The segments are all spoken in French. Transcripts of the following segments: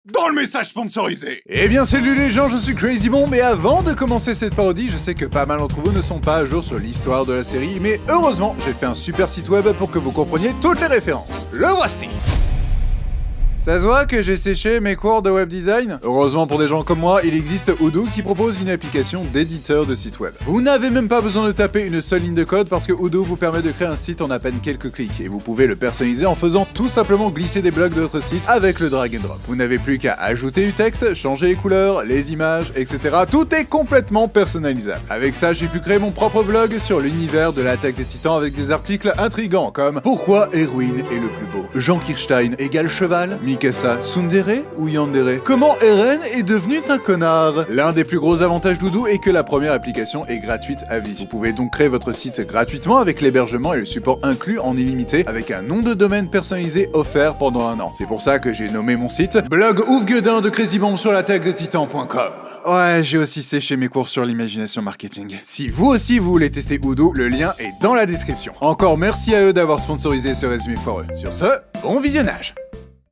dans le message sponsorisé. Eh bien salut les gens, je suis CrazyBon, mais avant de commencer cette parodie, je sais que pas mal d'entre vous ne sont pas à jour sur l'histoire de la série, mais heureusement, j'ai fait un super site web pour que vous compreniez toutes les références. Le voici. Ça se voit que j'ai séché mes cours de web design? Heureusement pour des gens comme moi, il existe Odoo qui propose une application d'éditeur de site web. Vous n'avez même pas besoin de taper une seule ligne de code parce que Odoo vous permet de créer un site en à peine quelques clics et vous pouvez le personnaliser en faisant tout simplement glisser des blocs de votre site avec le drag and drop. Vous n'avez plus qu'à ajouter du texte, changer les couleurs, les images, etc. Tout est complètement personnalisable. Avec ça, j'ai pu créer mon propre blog sur l'univers de l'attaque des titans avec des articles intrigants comme pourquoi Erwin est le plus beau, Jean Kirstein égale cheval, Mikasa tsundere ou yandere? Comment Eren est devenu un connard? L'un des plus gros avantages d'Odoo est que la première application est gratuite à vie. Vous pouvez donc créer votre site gratuitement avec l'hébergement et le support inclus en illimité avec un nom de domaine personnalisé offert pendant 1 an. C'est pour ça que j'ai nommé mon site blog oufgueudin de CrazyBomb sur l'attaquedestitans.com. Ouais, j'ai aussi séché mes cours sur l'imagination marketing. Si vous aussi vous voulez tester Odoo, le lien est dans la description. Encore merci à eux d'avoir sponsorisé ce résumé foireux. Sur ce, bon visionnage.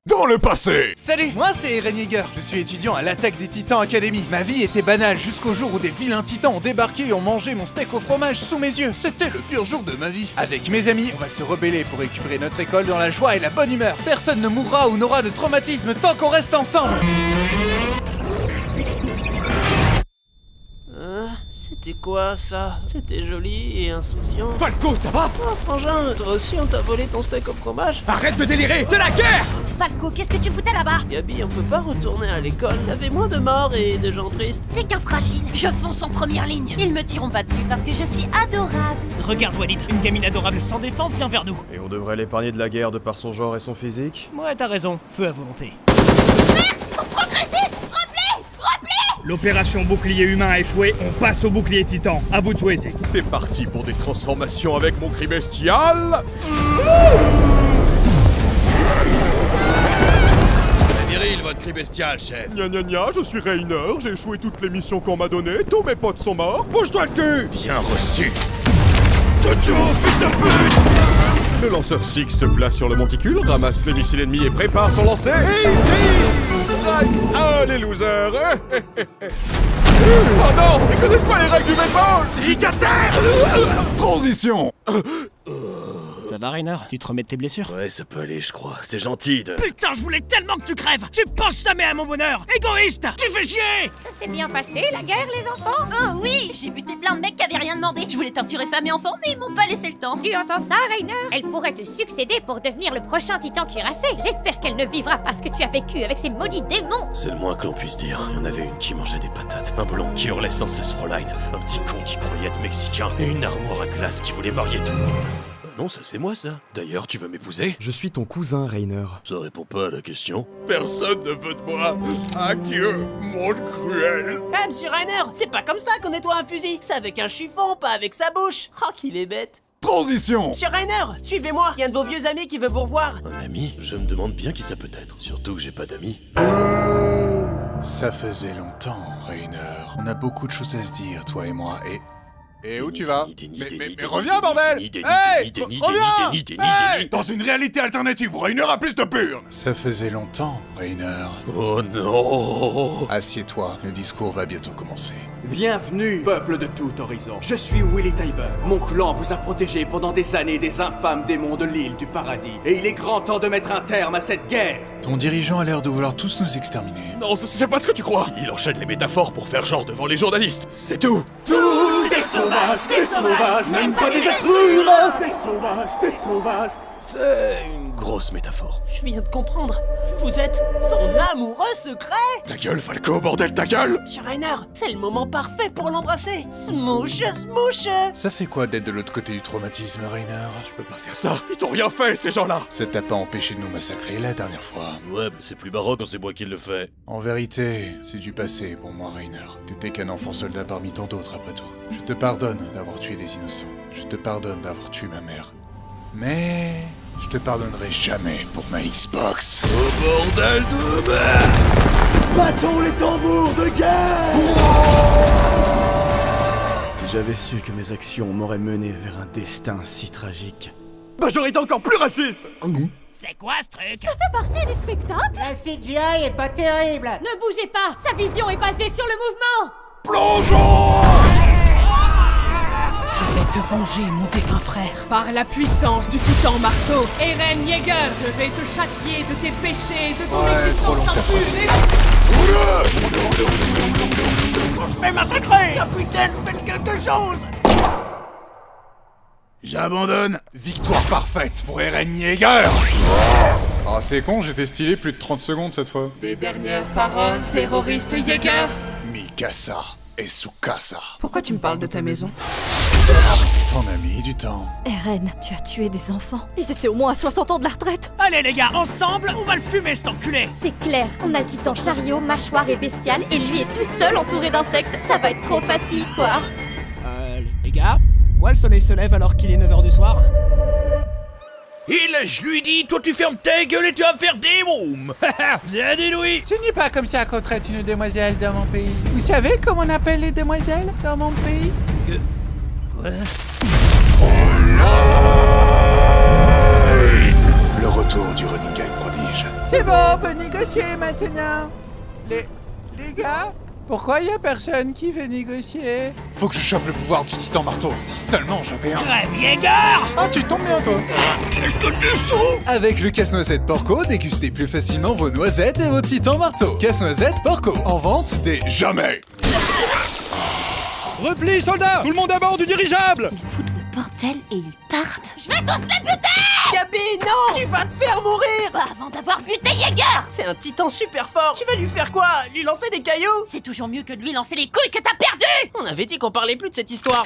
Dans le passé. Salut, moi c'est Eren Yeager, je suis étudiant à l'attaque des Titans Academy. Ma vie était banale jusqu'au jour où des vilains titans ont débarqué et ont mangé mon steak au fromage sous mes yeux. C'était le pur jour de ma vie. Avec mes amis, on va se rebeller pour récupérer notre école dans la joie et la bonne humeur. Personne ne mourra ou n'aura de traumatisme tant qu'on reste ensemble. C'était quoi ça? C'était joli et insouciant. Falco, ça va? Oh frangin, toi aussi on t'a volé ton steak au fromage? Arrête de délirer, c'est la guerre! Falco, qu'est-ce que tu foutais là-bas? Gabi, on peut pas retourner à l'école. Il y avait moins de morts et de gens tristes. T'es qu'un fragile. Je fonce en première ligne. Ils me tireront pas dessus parce que je suis adorable. Regarde Walid, une gamine adorable sans défense vient vers nous. Et on devrait l'épargner de la guerre de par son genre et son physique? Ouais, t'as raison, feu à volonté. Merde, ils sont progressistes! L'opération bouclier humain a échoué, on passe au bouclier titan. À vous de choisir. C'est parti pour des transformations avec mon cri bestial. C'est viril votre cri bestial, chef. Gna gna gna, je suis Rainer, j'ai échoué toutes les missions qu'on m'a données, tous mes potes sont morts, bouge-toi le cul! Bien reçu. Jojo, fils de pute! Le lanceur Six se place sur le monticule, ramasse les missiles ennemis et prépare son lancer. Ah, les losers! Oh non, ils connaissent pas les règles du baseball! Cicataire! Transition! Ça va Rainer, tu te remets de tes blessures? Ouais, ça peut aller, je crois. C'est gentil de... Putain, je voulais tellement que tu crèves! Tu penses jamais à mon bonheur! Égoïste! Tu fais chier! Ça s'est bien passé, la guerre, les enfants? Oh oui! J'ai buté plein de mecs qui avaient rien demandé. Je voulais torturer femmes et enfants, mais ils m'ont pas laissé le temps. Tu entends ça, Rainer? Elle pourrait te succéder pour devenir le prochain titan cuirassé. J'espère qu'elle ne vivra pas ce que tu as vécu avec ces maudits démons. C'est le moins que l'on puisse dire. Il y en avait une qui mangeait des patates, un blond qui hurlait sans cesse Fräulein, un petit con qui croyait être mexicain, et une armoire à glace qui voulait marier tout le monde. Non, ça c'est moi ça. D'ailleurs, tu veux m'épouser? Je suis ton cousin, Rainer. Ça répond pas à la question. Personne ne veut de moi. Adieu, monde cruel. Ah, monsieur Rainer, c'est pas comme ça qu'on nettoie un fusil. C'est avec un chiffon, pas avec sa bouche. Oh, qu'il est bête. Transition! Monsieur Rainer, suivez-moi. Il y a un de vos vieux amis qui veut vous revoir. Un ami? Je me demande bien qui ça peut être. Surtout que j'ai pas d'amis. Ça faisait longtemps, Rainer. On a beaucoup de choses à se dire, toi et moi, Et où tu vas? Mais reviens, bordel! Hey! Reviens! Hey! Dans une réalité alternative où Rainer a plus de burn! Ça faisait longtemps, Rainer. Oh non! Assieds-toi, le discours va bientôt commencer. Bienvenue, peuple de tout horizon. Je suis Willy Tybur. Mon clan vous a protégé pendant des années des infâmes démons de l'île du paradis. Et il est grand temps de mettre un terme à cette guerre. Ton dirigeant a l'air de vouloir tous nous exterminer. Non, c'est pas ce que tu crois! Il enchaîne les métaphores pour faire genre devant les journalistes. C'est tout! Des sauvages, même pas des êtres humains. Des sauvages. C'est une grosse métaphore. Je viens de comprendre. Vous êtes son amoureux secret. Ta gueule, Falco, bordel, ta gueule! Monsieur Rainer, c'est le moment parfait pour l'embrasser. Smouche, smouche. Ça fait quoi d'être de l'autre côté du traumatisme, Rainer? Je peux pas faire ça! Ils t'ont rien fait, ces gens-là! Ça t'a pas empêché de nous massacrer la dernière fois. Ouais, c'est plus baroque quand c'est moi qui le fais. En vérité, c'est du passé pour moi, Rainer. T'étais qu'un enfant soldat parmi tant d'autres, après tout. Je te pardonne d'avoir tué des innocents. Je te pardonne d'avoir tué ma mère. Mais je te pardonnerai jamais pour ma Xbox. Oh bordel de merde! Battons les tambours de guerre. Si j'avais su que mes actions m'auraient mené vers un destin si tragique. Bah j'aurais été encore plus raciste. C'est quoi ce truc? Ça fait partie du spectacle? La CGI est pas terrible. Ne bougez pas, sa vision est basée sur le mouvement. Je vais te venger, mon défunt frère. Par la puissance du titan marteau, Eren Yeager, je vais te châtier de tes péchés, de ton trop long, ta phrase. On se fait massacrer! Capitaine, faites quelque chose! J'abandonne. Victoire parfaite pour Eren Yeager. Ah, c'est con, j'étais stylé plus de 30 secondes cette fois. Des dernières paroles, terroriste Yeager. Mikasa et Tsukasa. Pourquoi tu me parles de ta maison? Ton ami du temps. Eren, tu as tué des enfants. Ils étaient au moins à 60 ans de la retraite. Allez les gars, ensemble, on va le fumer cet enculé! C'est clair, on a le titan chariot, mâchoire et bestial, et lui est tout seul entouré d'insectes. Ça va être trop facile, quoi. Les gars, quoi le soleil se lève alors qu'il est 9h du soir? Je lui dis, toi tu fermes ta gueule et tu vas me faire des mômes! Bien dit Louis! Ce n'est pas comme ça qu'on traite une demoiselle dans mon pays. Vous savez comment on appelle les demoiselles dans mon pays? Quoi? Le retour du running gag prodige. C'est bon, on peut négocier maintenant. Les gars, pourquoi y a personne qui veut négocier? Faut que je chope le pouvoir du titan marteau, si seulement j'avais un. Eren Yeager! Ah, tu tombes bien, toi. Qu'est-ce que tu fous? Avec le casse-noisette Porco, dégustez plus facilement vos noisettes et vos titans marteaux. Casse-noisette Porco, en vente dès jamais. Repli, soldats! Tout le monde à bord du dirigeable! Ils foutent le bordel et ils partent. Je vais tous les buter! Gabi, non! Tu vas te faire mourir! Pas avant d'avoir buté Yeager! C'est un titan super fort. Tu vas lui faire quoi? Lui lancer des cailloux? C'est toujours mieux que de lui lancer les couilles que t'as perdu! On avait dit qu'on parlait plus de cette histoire.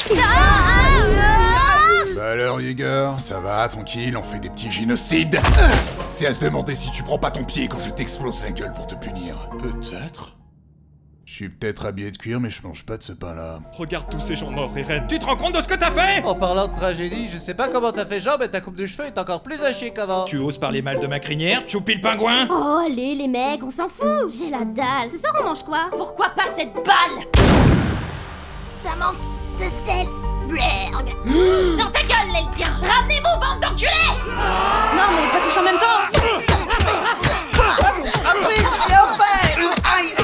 Bah alors, Yeager, ça va, tranquille, on fait des petits génocides. C'est à se demander si tu prends pas ton pied quand je t'explose la gueule pour te punir. Peut-être. Je suis peut-être habillé de cuir, mais je mange pas de ce pain-là. Regarde tous ces gens morts, Eren. Tu te rends compte de ce que t'as fait? En parlant de tragédie, je sais pas comment t'as fait genre, mais ta coupe de cheveux est encore plus à chier qu'avant. Tu oses parler mal de ma crinière, Choupi le pingouin? Oh, allez, les mecs, on s'en fout! J'ai la dalle. Ce soir, on mange quoi? Pourquoi pas cette balle? Ça manque de sel. Blerg. Dans ta gueule, l'Eldien! Ramenez-vous, bande d'enculés! Non, mais pas tous en même temps!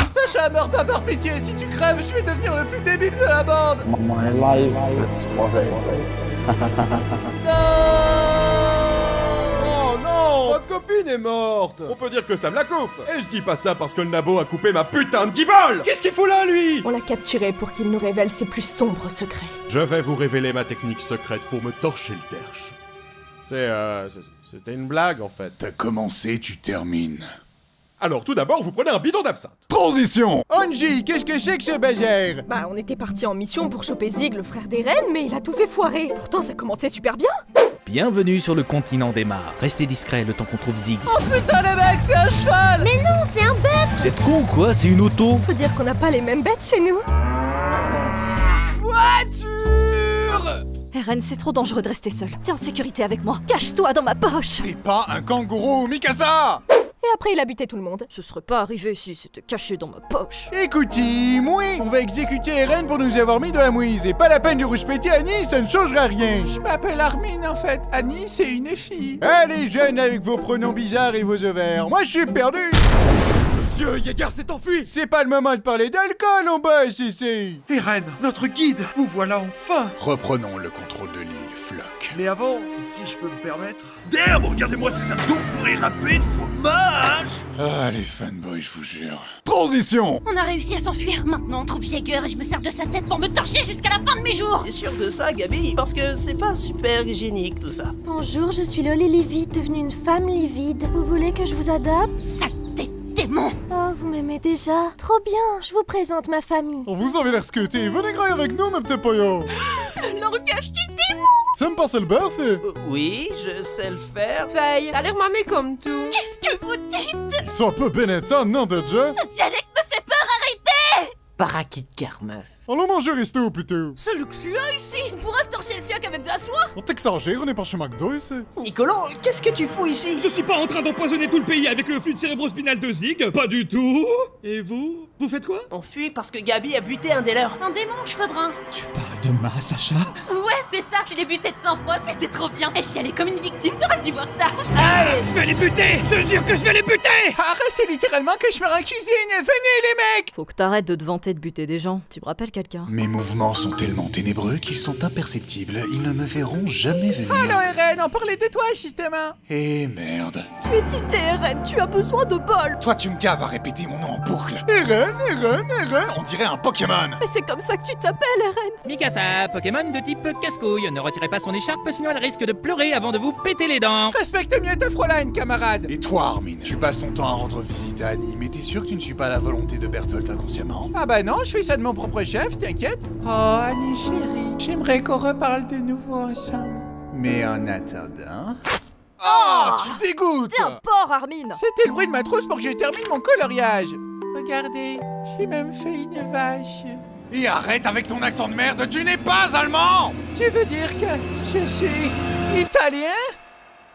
Sacha, meurs pas par pitié, si tu crèves, je vais devenir le plus débile de la bande! My life, it's what I Oh non! Votre copine est morte! On peut dire que ça me la coupe! Et je dis pas ça parce que le nabo a coupé ma putain de guibole! Qu'est-ce qu'il fout là, lui? On l'a capturé pour qu'il nous révèle ses plus sombres secrets. Je vais vous révéler ma technique secrète pour me torcher le derche. C'était une blague, en fait. T'as commencé, tu termines. Alors, tout d'abord, vous prenez un bidon d'absinthe. Transition! Angie, qu'est-ce que c'est que ce bazar? Bah, on était parti en mission pour choper Zig, le frère d'Eren, mais il a tout fait foirer. Pourtant, ça commençait super bien. Bienvenue sur le continent des mares. Restez discret le temps qu'on trouve Zig. Oh putain, les mecs, c'est un cheval! Mais non, c'est un bœuf! Vous êtes con ou quoi? C'est une auto. Faut dire qu'on n'a pas les mêmes bêtes chez nous. Eren, c'est trop dangereux de rester seul. T'es en sécurité avec moi. Cache-toi dans ma poche! T'es pas un kangourou, Mikasa! Et après, il a buté tout le monde. Ce serait pas arrivé si c'était caché dans ma poche. Écoutez, moi, on va exécuter Eren pour nous avoir mis de la mouise. Et pas la peine de rouspéter Annie, ça ne changera rien. Je m'appelle Armin en fait. Annie, c'est une fille. Allez, jeunes, avec vos pronoms bizarres et vos ovaires. Moi, je suis perdu. Monsieur, Yeager s'est enfui! C'est pas le moment de parler d'alcool, on bosse ici. Eren, notre guide, vous voilà enfin! Reprenons le contrôle de l'île, Flock. Mais avant, si je peux me permettre... Damn, regardez-moi ces abdos pourraient râper du fromage! Ah, les fanboys, je vous jure. Transition! On a réussi à s'enfuir. Maintenant, on trouve Yeager et je me sers de sa tête pour me torcher jusqu'à la fin de mes jours. T'es sûr de ça, Gabi? Parce que c'est pas super hygiénique tout ça. Bonjour, je suis Loli livide, devenue une femme livide. Vous voulez que je vous adopte? Saleté démon! Oh, vous m'aimez déjà? Trop bien, je vous présente ma famille. On vous avez l'air scuté, venez grailler avec nous, mes petits poyons! Le langage du démon! Ça me passe le beurre, c'est? Oui, je sais le faire. Faye, t'as l'air mamé comme tout. Qu'est-ce que vous dites? Ils sont un peu bénétants, non, déjà? Ce dialecte me fait peur, arrêtez! Parakit Karmas. Allons manger resto plutôt. C'est luxueux ici. On pourra se torcher le fiac avec de la soie. On t'exagère, on n'est pas chez McDo ici. Nicolo, qu'est-ce que tu fous ici? Je suis pas en train d'empoisonner tout le pays avec le fluide cérébrospinal de Zig, pas du tout. Et vous? Vous faites quoi? On fuit parce que Gabi a buté un des leurs. Un démon, cheveux bruns. Tu parles de ma Sacha? Ouais, c'est ça. Je l'ai buté de sang-froid, c'était trop bien. Et je suis allée comme une victime, t'aurais dû voir ça. Je vais les buter! Je jure que je vais les buter! Arrête, c'est littéralement que je me en cuisine. Venez les mecs. Faut que t'arrêtes de te vanter de buter des gens. Tu me rappelles quelqu'un? Mes mouvements sont tellement ténébreux qu'ils sont imperceptibles. Ils ne me verront jamais venir. Alors Eren, on parlait de toi justement. Eh merde. Tu es tilté, Eren. Tu as besoin de bol. Toi, tu me gaves à répéter mon nom en boucle. Eren, on dirait un Pokémon. Mais c'est comme ça que tu t'appelles, Eren. Mikasa, Pokémon de type casse-couille. Ne retirez pas son écharpe, sinon elle risque de pleurer avant de vous péter les dents. Respecte mieux ta Fräulein, camarade. Et toi, Armin, tu passes ton temps à rendre visite à Annie, mais t'es sûr que tu ne suis pas la volonté de Bertholdt inconsciemment? Ah bah non, je fais ça de mon propre chef, t'inquiète. Oh, Annie chérie, j'aimerais qu'on reparle de nouveau ensemble. Mais en attendant... Oh, tu dégoûtes. T'es un porc, Armin. C'était le bruit de ma trousse pour que je termine mon coloriage. Regardez, j'ai même fait une vache. Et arrête avec ton accent de merde, tu n'es pas allemand. Tu veux dire que je suis italien?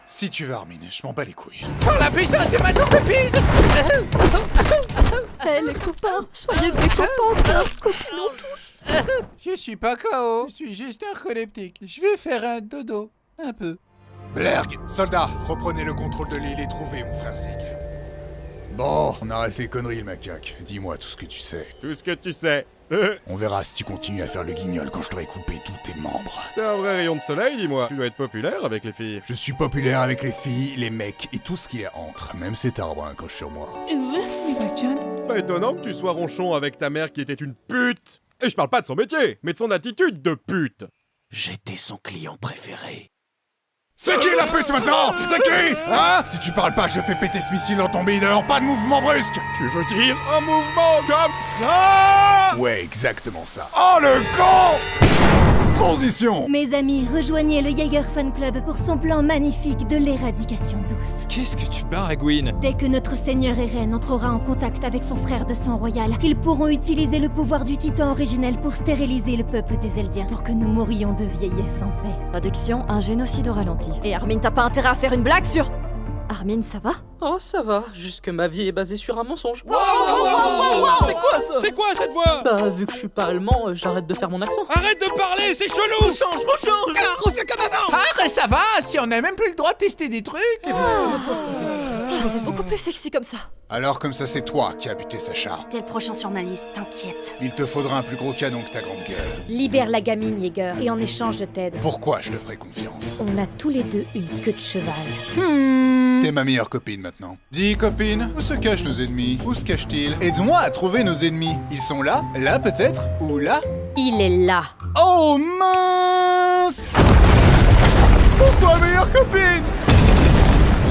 Si tu veux, Armin, je m'en bats les couilles. Par la puissance de ma tour de Pise. Hé les copains, soyez des copains, copinons tous. Je suis pas KO, je suis juste narcoleptique. Je vais faire un dodo, un peu. Blerg, soldats, reprenez le contrôle de l'île et trouvez mon frère Zig. Bon, on arrête les conneries, le macaque. Dis-moi tout ce que tu sais. Tout ce que tu sais. On verra si tu continues à faire le guignol quand je t'aurai coupé tous tes membres. T'es un vrai rayon de soleil, dis-moi. Tu dois être populaire avec les filles. Je suis populaire avec les filles, les mecs et tout ce qui est entre. Même cet arbre accroche sur moi. Pas étonnant que tu sois ronchon avec ta mère qui était une pute. Et je parle pas de son métier, mais de son attitude de pute. J'étais son client préféré. C'est qui la pute maintenant? C'est qui? Hein? Si tu parles pas, je fais péter ce missile dans ton bideur, pas de mouvement brusque. Tu veux dire un mouvement comme ça? Ouais, exactement ça. Oh le con! Transition! Mes amis, rejoignez le Jaeger Fan Club pour son plan magnifique de l'éradication douce. Qu'est-ce que tu baragouines? Dès que notre seigneur Eren entrera en contact avec son frère de sang royal, ils pourront utiliser le pouvoir du titan originel pour stériliser le peuple des Eldiens, pour que nous mourions de vieillesse en paix. Traduction, un génocide au ralenti. Et Armin, t'as pas intérêt à faire une blague sur... Armin, ça va? Oh, ça va, juste que ma vie est basée sur un mensonge. C'est quoi ça? C'est quoi cette voix? Bah, vu que je suis pas allemand, j'arrête de faire mon accent. Arrête de parler, c'est chelou! Rechange! Refais comme avant! Ah, ça va, si on a même plus le droit de tester des trucs. C'est beaucoup plus sexy comme ça. Alors comme ça, c'est toi qui as buté Sacha. T'es le prochain sur ma liste, t'inquiète. Il te faudra un plus gros canon que ta grande gueule. Libère la gamine, Jaeger, et en échange je t'aide. Pourquoi je te ferai confiance? On a tous les deux une queue de cheval. T'es ma meilleure copine maintenant. Dis copine, où se cachent nos ennemis? Où se cachent-ils? Aide-moi à trouver nos ennemis. Ils sont là peut-être, ou là? Il est là. Oh mince! Pourquoi meilleure copine?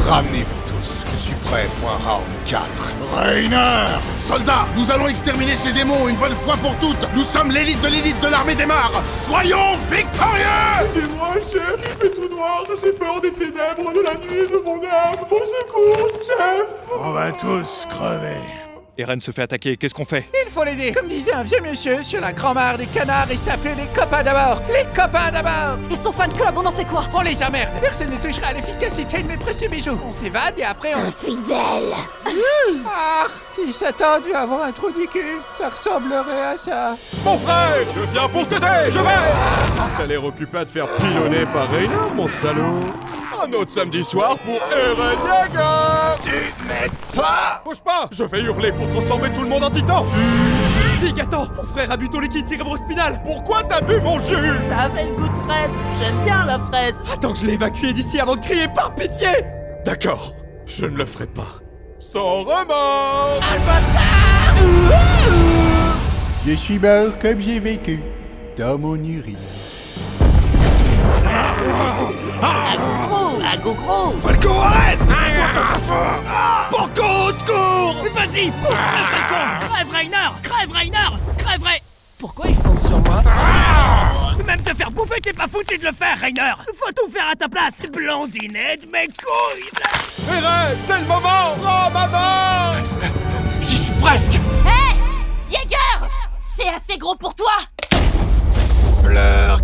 Ramenez-vous tous, je suis prêt pour un round 4. Rainer! Soldats, nous allons exterminer ces démons une bonne fois pour toutes! Nous sommes l'élite de l'armée des mares! Soyons victorieux! Aidez-moi, chef, il fait tout noir, j'ai peur des ténèbres, de la nuit et de mon âme! Au secours, chef! On va tous crever. Eren se fait attaquer, qu'est-ce qu'on fait? Il faut l'aider. Comme disait un vieux monsieur sur la grand-mare des canards, il s'appelait les copains d'abord. Les copains d'abord. Et son fan club, on en fait quoi? On les emmerde. Personne ne touchera à l'efficacité de mes précieux bijoux. On s'évade et après on... Infidèle! Ah, si Satan dû avoir un trou du cul, ça ressemblerait à ça. Mon frère, je viens pour t'aider, je vais! T'as l'air occupé à te faire pilonner par Rainer, mon salaud. Un autre samedi soir pour Eren Jaeger! Tu m'aides pas! Bouge pas! Je vais hurler pour transformer tout le monde en titan! Zig, attends! Mon frère a bu ton liquide cérébrospinal! Pourquoi t'as bu mon jus? Ça avait le goût de fraise. J'aime bien la fraise. Attends que je l'ai évacué d'ici avant de crier par pitié! D'accord, je ne le ferai pas. Sans remords! Je suis mort comme j'ai vécu, dans mon urine. À gogro! Falco, arrête! Porco, au secours! Vas-y! Crève, Rainer! Crève, Pourquoi ils foncent sur moi? Même te faire bouffer, t'es pas foutu de le faire, Rainer! Faut tout faire à ta place! Blondinette, mes couilles! Eren, c'est le moment! Rends ma mort! J'y suis presque! Hé! Jaeger! assez gros pour toi. Blurg.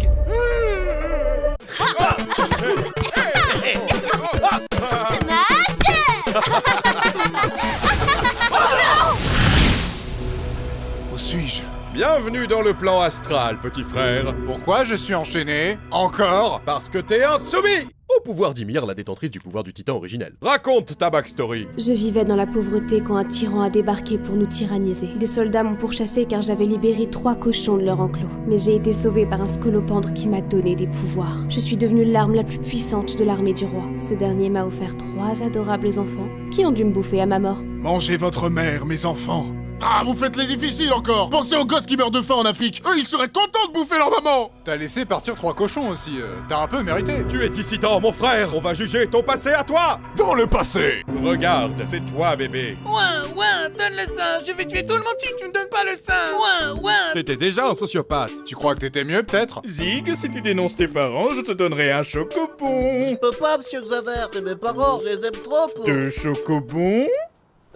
Où suis-je? Bienvenue dans le plan astral, petit frère. Pourquoi je suis enchaîné? Encore? Parce que t'es insoumis au pouvoir d'Ymir, la détentrice du pouvoir du titan originel. Raconte ta backstory. Je vivais dans la pauvreté quand un tyran a débarqué pour nous tyranniser. Des soldats m'ont pourchassé car j'avais libéré 3 cochons de leur enclos. Mais j'ai été sauvée par un scolopendre qui m'a donné des pouvoirs. Je suis devenue l'arme la plus puissante de l'armée du roi. Ce dernier m'a offert 3 adorables enfants qui ont dû me bouffer à ma mort. Mangez votre mère, mes enfants. Ah, vous faites les difficiles encore. Pensez aux gosses qui meurent de faim en Afrique. Eux, ils seraient contents de bouffer leur maman. T'as laissé partir 3 cochons aussi, t'as un peu mérité. Tu es dissident, mon frère. On va juger ton passé à toi. Dans le passé. Regarde, c'est toi, bébé. Ouin, donne le sein. Je vais tuer tout le monde si tu me donnes pas le sein. Ouin. T'étais déjà un sociopathe. Tu crois que t'étais mieux, peut-être? Zig, si tu dénonces tes parents, je te donnerai un chocobon. Je peux pas, monsieur Xaver, c'est mes parents, je les aime trop pour... 2 chocobons?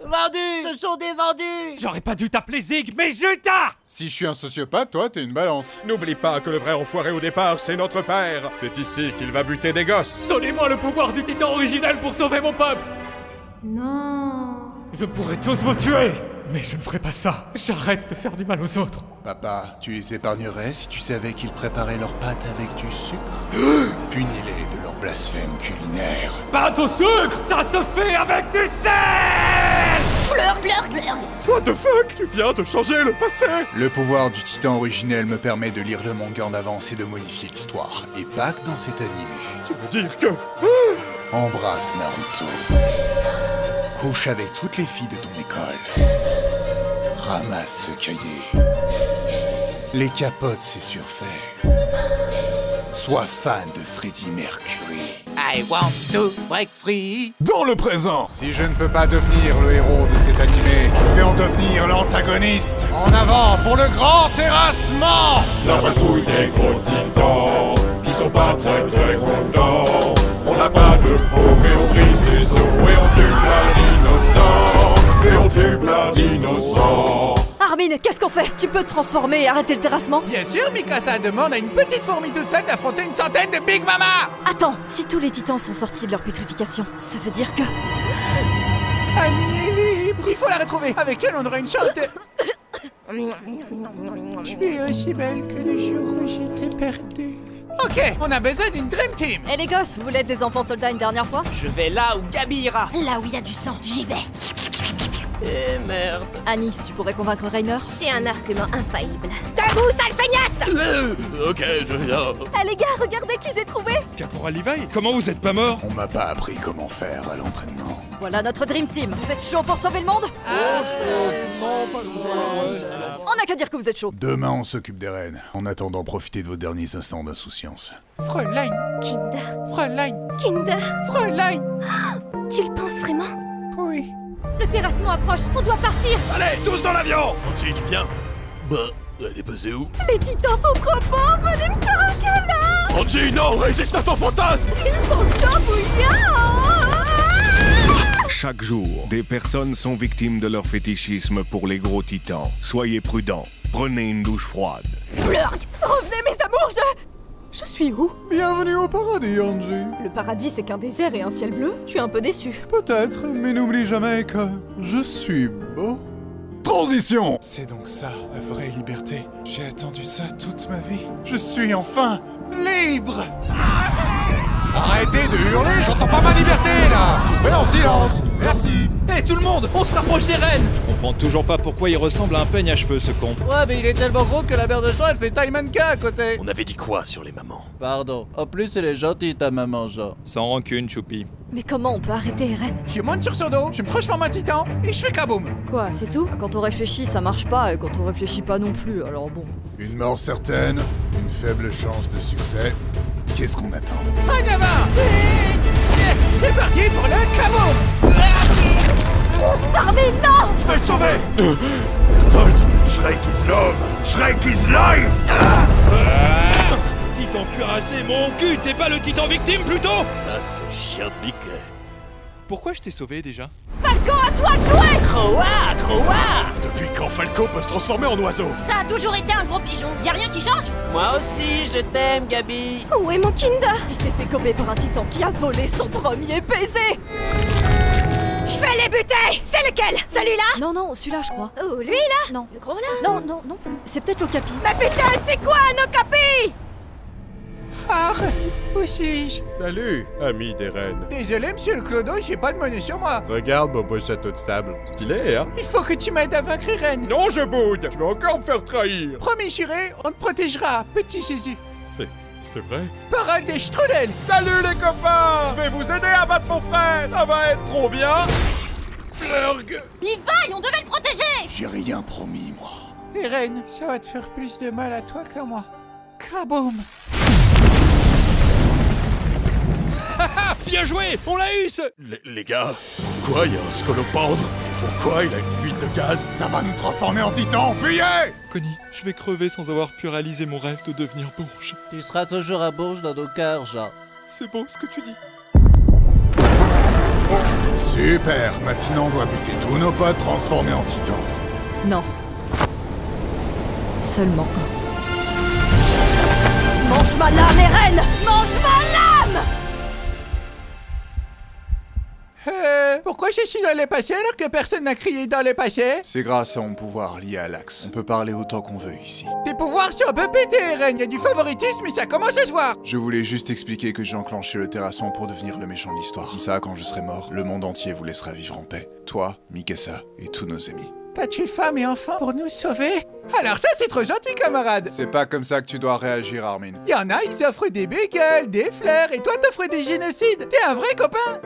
Vendus! Ce sont des vendus! J'aurais pas dû t'appeler Zig, mais je t'as! Si je suis un sociopathe, toi, t'es une balance. N'oublie pas que le vrai enfoiré au départ, c'est notre père. C'est ici qu'il va buter des gosses. Donnez-moi le pouvoir du titan originel pour sauver mon peuple! Non. Je pourrais tous vous tuer, mais je ne ferai pas ça. J'arrête de faire du mal aux autres. Papa, tu les épargnerais si tu savais qu'ils préparaient leurs pâtes avec du sucre? Punis-les de leur blasphème culinaire. Pâte au sucre, ça se fait avec du sel! Blurg. What the fuck? Tu viens de changer le passé. Le pouvoir du titan originel me permet de lire le manga en avance et de modifier l'histoire. Et pas que dans cet animé. Tu veux dire que... Embrasse Naruto. Couche avec toutes les filles de ton école. Ramasse ce cahier. Les capotes, c'est surfait. Sois fan de Freddie Mercury. I want to break free. Dans le présent. Si je ne peux pas devenir le héros de cet animé, je vais en devenir l'antagoniste. En avant pour le grand terrassement. La patrouille des gros titans, qui sont pas très contents. On n'a pas de peau, mais on brise les os, et on tue plein d'innocents. Armin, qu'est-ce qu'on fait? Tu peux te transformer et arrêter le terrassement? Bien sûr, Mikasa demande à une petite fourmi tout seule d'affronter une centaine de Big Mama. Attends, si tous les titans sont sortis de leur pétrification, ça veut dire que... Annie est libre. Il faut la retrouver. Avec elle, on aura une chance de... Tu es aussi belle que le jour où j'étais perdue. Ok, on a besoin d'une Dream Team. Eh les gosses, vous voulez être des enfants soldats une dernière fois? Je vais là où Gabi ira. Là où il y a du sang, j'y vais. Eh merde. Annie, tu pourrais convaincre Rainer? J'ai un argument infaillible. Debout, sale feignasse! Ok, je viens. Eh les gars, regardez qui j'ai trouvé! Caporal Levi, comment vous êtes pas mort? On m'a pas appris comment faire à l'entraînement. Voilà notre Dream Team. Vous êtes chaud pour sauver le monde? Non, pas besoin. On n'a qu'à dire que vous êtes chaud. Demain, on s'occupe des reines. En attendant, profitez de vos derniers instants d'insouciance. Fräulein. Kinder. Fräulein. Kinder. Fräulein. Tu le penses vraiment? Oui. Le terrassement approche, on doit partir! Allez, tous dans l'avion! Anti, tu viens? Bah, elle est passée où? Les titans sont trop forts, venez me faire un câlin! Anti, non, résiste à ton fantasme! Ils sont chambouillants! Chaque jour, des personnes sont victimes de leur fétichisme pour les gros titans. Soyez prudents, prenez une douche froide. Blurg! Revenez mes amours, Je suis où? Bienvenue au paradis, Angie. Le paradis, c'est qu'un désert et un ciel bleu? Je suis un peu déçu. Peut-être, mais n'oublie jamais que je suis beau. Transition! C'est donc ça, la vraie liberté. J'ai attendu ça toute ma vie. Je suis enfin libre! Arrêtez de hurler, j'entends pas ma liberté, là! Souffrez en silence! Merci! Hé tout le monde, on se rapproche des reines! Je comprends toujours pas pourquoi il ressemble à un peigne à cheveux, ce con. Ouais, mais il est tellement gros que la mère de Jean, elle fait taille mannequin à côté. On avait dit quoi sur les mamans? Pardon. En plus, elle est gentille, ta maman, Jean. Sans rancune, Choupi. Mais comment on peut arrêter Eren? Je monte sur son dos, je me transforme en titan, et je fais kaboum! Quoi, c'est tout? Quand on réfléchit, ça marche pas, et quand on réfléchit pas non plus, alors bon. Une mort certaine, une faible chance de succès. Qu'est-ce qu'on attend? En avant! C'est parti pour le kaboum! Armin, non! Je vais le sauver! Bertolt, Shrek is love! Shrek is life! Titan cuirassé, mon cul, t'es pas le titan victime plutôt? Ça, c'est chien de Mickey. Pourquoi je t'ai sauvé déjà? Falcon, à toi de jouer! Croa! Depuis quand Falcon gecko peut se transformer en oiseau. Ça a toujours été un gros pigeon. Y a rien qui change? Moi aussi, je t'aime, Gabi. Où est mon Kinder? Il s'est fait gober par un titan qui a volé son premier baiser. Je vais les buter! C'est lequel? Celui-là? Non, non, celui-là, je crois. Oh, lui là? Non. Le gros là? Non, non, non plus. C'est peut-être l'Ocapi. Mais putain, c'est quoi un okapi? Ah, où suis-je? Salut, ami des reines. Désolé, monsieur le Clodo, j'ai pas de monnaie sur moi. Regarde mon beau château de sable. Stylé, hein? Il faut que tu m'aides à vaincre Irène. Non, je boude! Je vais encore me faire trahir! Promis juré, on te protégera, petit Jésus. C'est vrai? Parole des strudels. Salut les copains! Je vais vous aider à battre mon frère! Ça va être trop bien! Flurg! Il vaille, on devait le protéger! J'ai rien promis, moi. Irène, ça va te faire plus de mal à toi qu'à moi. Kaboom! Bien joué! On l'a eu, ce... Les gars, pourquoi il y a un scolopendre? Pourquoi il a une fuite de gaz? Ça va nous transformer en titan, fuyez! Connie, je vais crever sans avoir pu réaliser mon rêve de devenir Bourge. Tu seras toujours à Bourges dans nos cœurs, Jean. C'est beau ce que tu dis. Super, maintenant on doit buter tous nos potes transformés en titans. Non. Seulement un. Mange ma lame, Eren! Mange ma lame! Pourquoi je suis dans les passés alors que personne n'a crié dans les passés? C'est grâce à mon pouvoir lié à l'axe. On peut parler autant qu'on veut ici. Tes pouvoirs sont un peu pétés, Eren. Y a du favoritisme et ça commence à se voir. Je voulais juste expliquer que j'ai enclenché le terrasson pour devenir le méchant de l'histoire. Comme ça, quand je serai mort, le monde entier vous laissera vivre en paix. Toi, Mikasa et tous nos amis. T'as tué femme et enfants pour nous sauver? Alors ça, c'est trop gentil, camarade. C'est pas comme ça que tu dois réagir, Armin. Y'en a, ils offrent des bagels, des fleurs, et toi t'offres des génocides. T'es un vrai copain.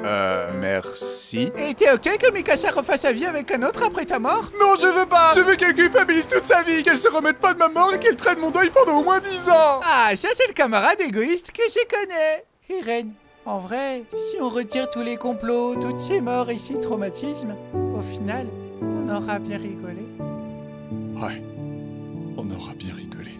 Merci. Et t'es ok que Mikasa refasse sa vie avec un autre après ta mort? Non, je veux pas. Je veux qu'elle culpabilise toute sa vie, qu'elle se remette pas de ma mort et qu'elle traîne mon deuil pendant au moins 10 ans. Ah, ça c'est le camarade égoïste que je connais. Irène, en vrai, si on retire tous les complots, toutes ces morts et ces traumatismes, au final, on aura bien rigolé. Ouais, on aura bien rigolé.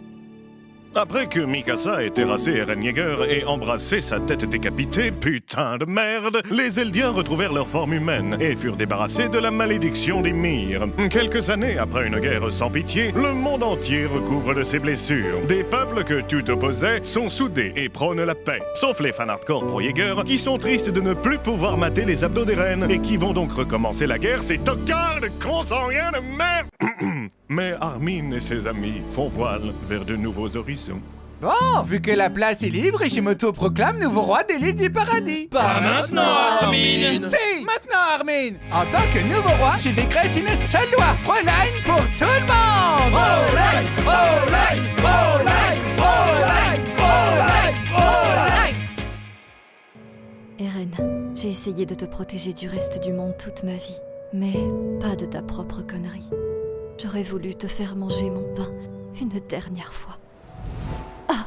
Après que Mikasa ait terrassé Eren Yeager et embrassé sa tête décapitée, putain de merde, les Eldiens retrouvèrent leur forme humaine et furent débarrassés de la malédiction des Myres. Quelques années après une guerre sans pitié, le monde entier recouvre de ses blessures. Des peuples que tout opposait sont soudés et prônent la paix. Sauf les fans hardcore pro Yeager qui sont tristes de ne plus pouvoir mater les abdos d'Eren et qui vont donc recommencer la guerre, ces tocards de consanguins de merde. Mais Armin et ses amis font voile vers de nouveaux horizons. Bon, vu que la place est libre, je m'auto-proclame nouveau roi des l'île du paradis. Pas maintenant, Armin. Si, maintenant, Armin. En tant que nouveau roi, je décrète une seule loi, Fräulein pour tout le monde. Fräulein, Fräulein, Fräulein, Fräulein, Fräulein, Fräulein. Eren, j'ai essayé de te protéger du reste du monde toute ma vie, mais pas de ta propre connerie. J'aurais voulu te faire manger mon pain une dernière fois. Ah.